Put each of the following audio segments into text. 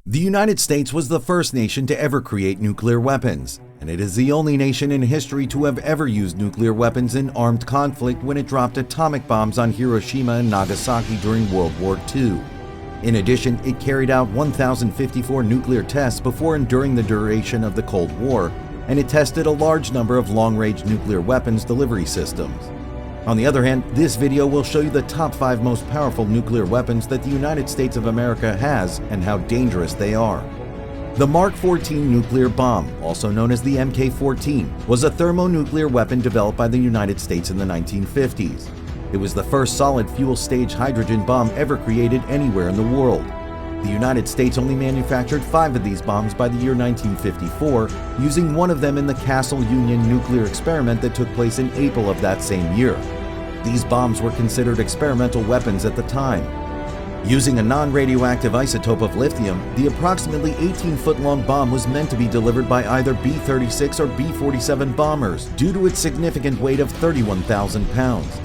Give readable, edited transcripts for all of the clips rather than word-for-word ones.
The United States was the first nation to ever create nuclear weapons, and it is the only nation in history to have ever used nuclear weapons in armed conflict when it dropped atomic bombs on Hiroshima and Nagasaki during World War II. In addition, it carried out 1,054 nuclear tests before and during the duration of the Cold War, and it tested a large number of long-range nuclear weapons delivery systems. On the other hand, this video will show you the top 5 most powerful nuclear weapons that the United States of America has and how dangerous they are. The Mark 14 nuclear bomb, also known as the Mk-14, was a thermonuclear weapon developed by the United States in the 1950s. It was the first solid fuel stage hydrogen bomb ever created anywhere in the world. The United States only manufactured 5 of these bombs by the year 1954, using one of them in the Castle Union nuclear experiment that took place in April of that same year. These bombs were considered experimental weapons at the time. Using a non-radioactive isotope of lithium, the approximately 18-foot-long bomb was meant to be delivered by either B-36 or B-47 bombers due to its significant weight of 31,000 pounds.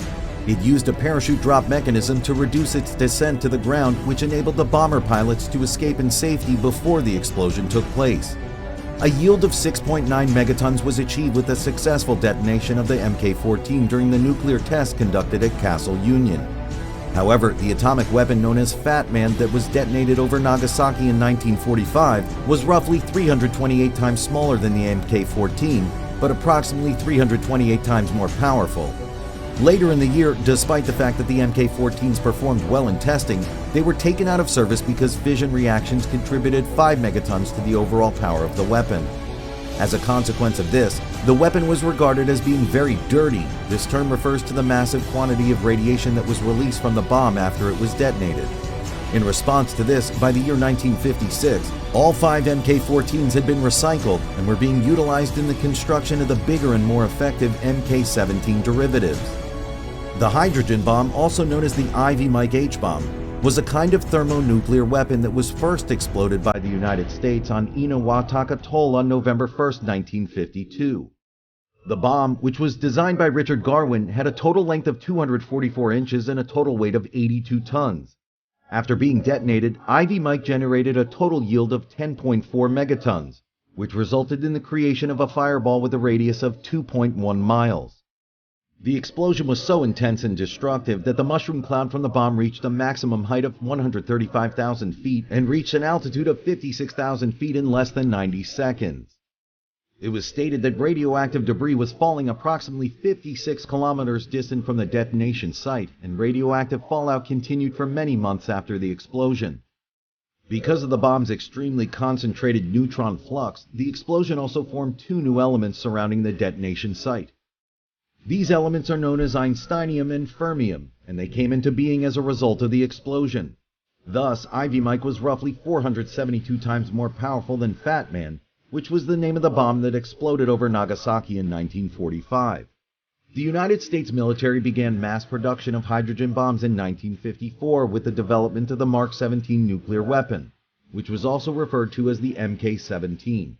It used a parachute drop mechanism to reduce its descent to the ground, which enabled the bomber pilots to escape in safety before the explosion took place. A yield of 6.9 megatons was achieved with the successful detonation of the Mk-14 during the nuclear test conducted at Castle Union. However, the atomic weapon known as Fat Man that was detonated over Nagasaki in 1945 was roughly 328 times smaller than the Mk-14, but approximately 328 times more powerful. Later in the year, despite the fact that the Mk-14s performed well in testing, they were taken out of service because fission reactions contributed 5 megatons to the overall power of the weapon. As a consequence of this, the weapon was regarded as being very dirty. This term refers to the massive quantity of radiation that was released from the bomb after it was detonated. In response to this, by the year 1956, all 5 Mk-14s had been recycled and were being utilized in the construction of the bigger and more effective Mk-17 derivatives. The hydrogen bomb, also known as the Ivy Mike H-bomb, was a kind of thermonuclear weapon that was first exploded by the United States on Eniwetok Atoll on November 1, 1952. The bomb, which was designed by Richard Garwin, had a total length of 244 inches and a total weight of 82 tons. After being detonated, Ivy Mike generated a total yield of 10.4 megatons, which resulted in the creation of a fireball with a radius of 2.1 miles. The explosion was so intense and destructive that the mushroom cloud from the bomb reached a maximum height of 135,000 feet and reached an altitude of 56,000 feet in less than 90 seconds. It was stated that radioactive debris was falling approximately 56 kilometers distant from the detonation site, and radioactive fallout continued for many months after the explosion. Because of the bomb's extremely concentrated neutron flux, the explosion also formed 2 new elements surrounding the detonation site. These elements are known as einsteinium and fermium, and they came into being as a result of the explosion. Thus, Ivy Mike was roughly 472 times more powerful than Fat Man, which was the name of the bomb that exploded over Nagasaki in 1945. The United States military began mass production of hydrogen bombs in 1954 with the development of the Mark 17 nuclear weapon, which was also referred to as the Mk-17.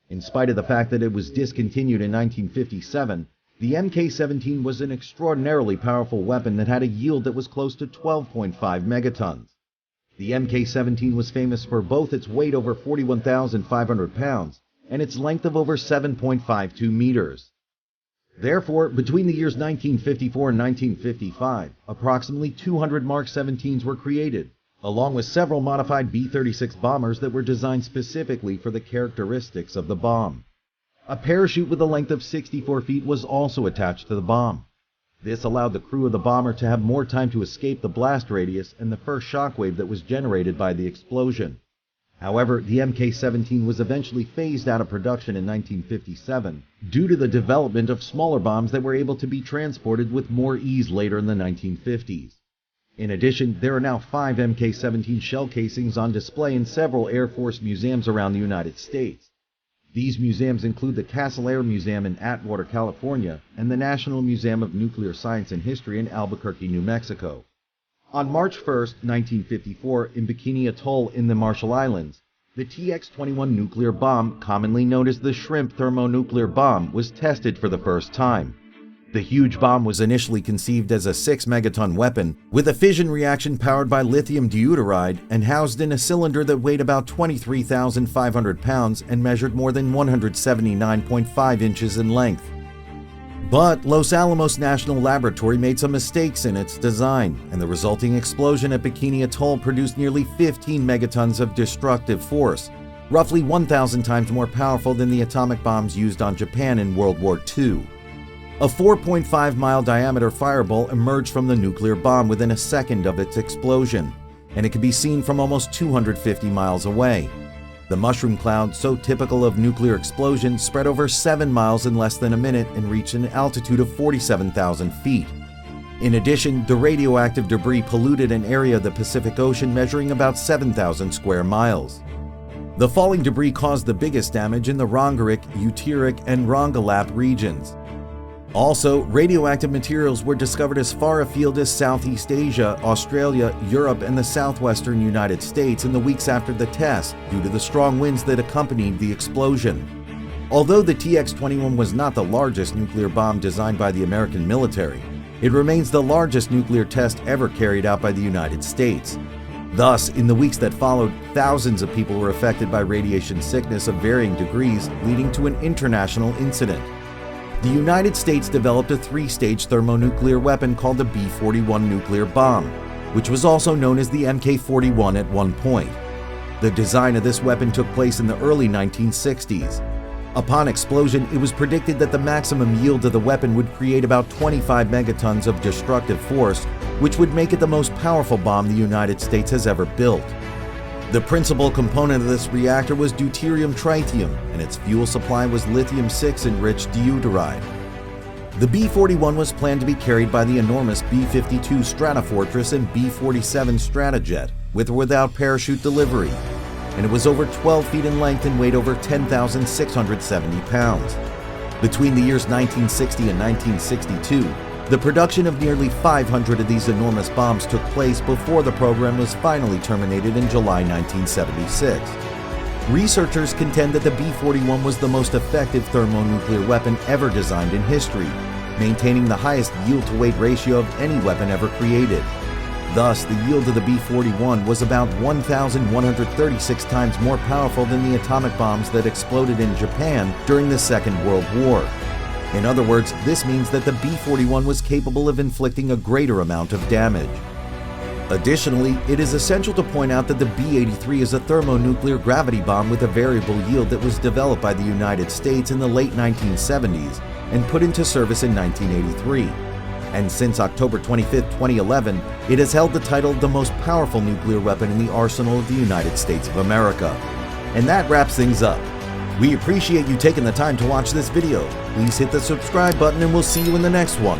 In spite of the fact that it was discontinued in 1957, the Mk-17 was an extraordinarily powerful weapon that had a yield that was close to 12.5 megatons. The Mk-17 was famous for both its weight over 41,500 pounds and its length of over 7.52 meters. Therefore, between the years 1954 and 1955, approximately 200 Mark 17s were created, along with several modified B-36 bombers that were designed specifically for the characteristics of the bomb. A parachute with a length of 64 feet was also attached to the bomb. This allowed the crew of the bomber to have more time to escape the blast radius and the first shockwave that was generated by the explosion. However, the Mk-17 was eventually phased out of production in 1957 due to the development of smaller bombs that were able to be transported with more ease later in the 1950s. In addition, there are now 5 Mk-17 shell casings on display in several Air Force museums around the United States. These museums include the Castle Air Museum in Atwater, California, and the National Museum of Nuclear Science and History in Albuquerque, New Mexico. On March 1, 1954, in Bikini Atoll in the Marshall Islands, the TX-21 nuclear bomb, commonly known as the Shrimp thermonuclear bomb, was tested for the first time. The huge bomb was initially conceived as a 6-megaton weapon with a fission reaction powered by lithium deuteride and housed in a cylinder that weighed about 23,500 pounds and measured more than 179.5 inches in length. But Los Alamos National Laboratory made some mistakes in its design, and the resulting explosion at Bikini Atoll produced nearly 15 megatons of destructive force, roughly 1,000 times more powerful than the atomic bombs used on Japan in World War II. A 4.5-mile diameter fireball emerged from the nuclear bomb within a second of its explosion, and it could be seen from almost 250 miles away. The mushroom cloud, so typical of nuclear explosions, spread over 7 miles in less than a minute and reached an altitude of 47,000 feet. In addition, the radioactive debris polluted an area of the Pacific Ocean measuring about 7,000 square miles. The falling debris caused the biggest damage in the Rongerik, Uterik, and Rongelap regions. Also, radioactive materials were discovered as far afield as Southeast Asia, Australia, Europe, and the southwestern United States in the weeks after the test due to the strong winds that accompanied the explosion. Although the TX-21 was not the largest nuclear bomb designed by the American military, it remains the largest nuclear test ever carried out by the United States. Thus, in the weeks that followed, thousands of people were affected by radiation sickness of varying degrees, leading to an international incident. The United States developed a 3-stage thermonuclear weapon called the B-41 nuclear bomb, which was also known as the Mk-41 at one point. The design of this weapon took place in the early 1960s. Upon explosion, it was predicted that the maximum yield of the weapon would create about 25 megatons of destructive force, which would make it the most powerful bomb the United States has ever built. The principal component of this reactor was deuterium-tritium, and its fuel supply was lithium-6 enriched deuteride. The B-41 was planned to be carried by the enormous B-52 Stratofortress and B-47 Stratojet, with or without parachute delivery, and it was over 12 feet in length and weighed over 10,670 pounds. Between the years 1960 and 1962, the production of nearly 500 of these enormous bombs took place before the program was finally terminated in July 1976. Researchers contend that the B-41 was the most effective thermonuclear weapon ever designed in history, maintaining the highest yield-to-weight ratio of any weapon ever created. Thus, the yield of the B-41 was about 1,136 times more powerful than the atomic bombs that exploded in Japan during the Second World War. In other words, this means that the B-41 was capable of inflicting a greater amount of damage. Additionally, it is essential to point out that the B-83 is a thermonuclear gravity bomb with a variable yield that was developed by the United States in the late 1970s and put into service in 1983. And since October 25, 2011, it has held the title of the most powerful nuclear weapon in the arsenal of the United States of America. And that wraps things up. We appreciate you taking the time to watch this video. Please hit the subscribe button and we'll see you in the next one.